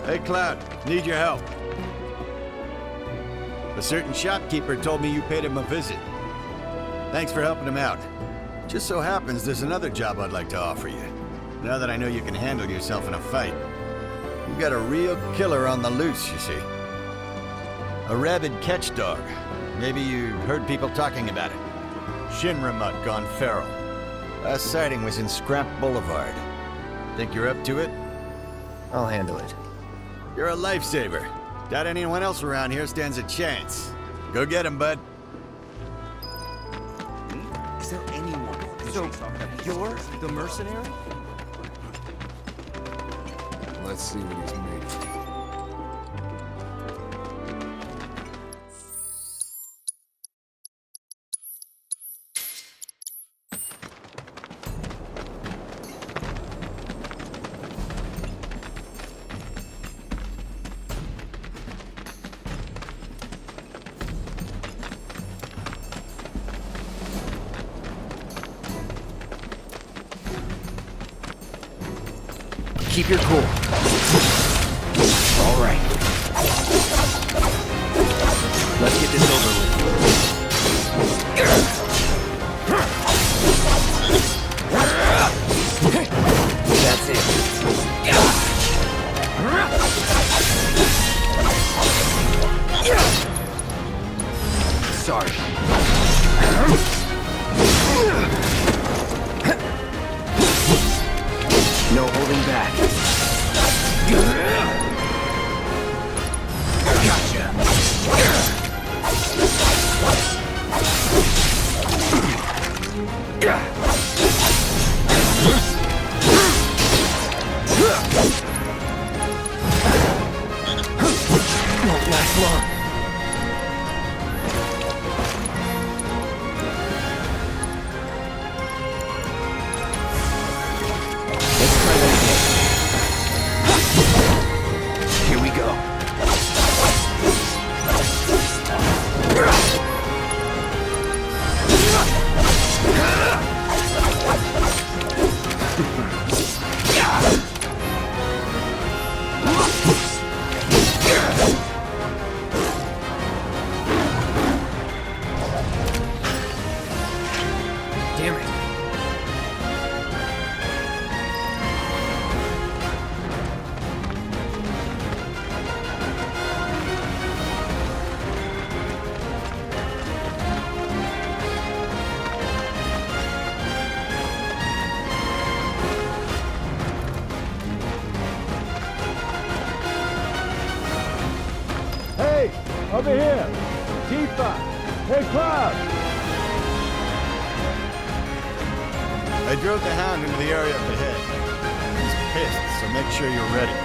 Hey, Cloud. Need your help. A certain shopkeeper told me you paid him a visit. Thanks for helping him out. Just so happens there's another job I'd like to offer you. Now that I know you can handle yourself in a fight. You got a real killer on the loose, you see. A rabid catch dog. Maybe you heard people talking about it. Shinramut gone feral. Last sighting was in Scrap Boulevard. Think you're up to it? I'll handle it. You're a lifesaver. Doubt anyone else around here stands a chance. Go get him, bud. Is there anyone? So, you're the mercenary? Let's see what he's made of. Keep your cool. All right. Let's get this over with. That's it. Sorry. No holding back. Gotcha. Won't last long. Let's try that again. Here we go. Damn it. Hey! Over here! Tifa! Hey, Cloud! I drove the Hound into the area up ahead. He's pissed, so make sure you're ready.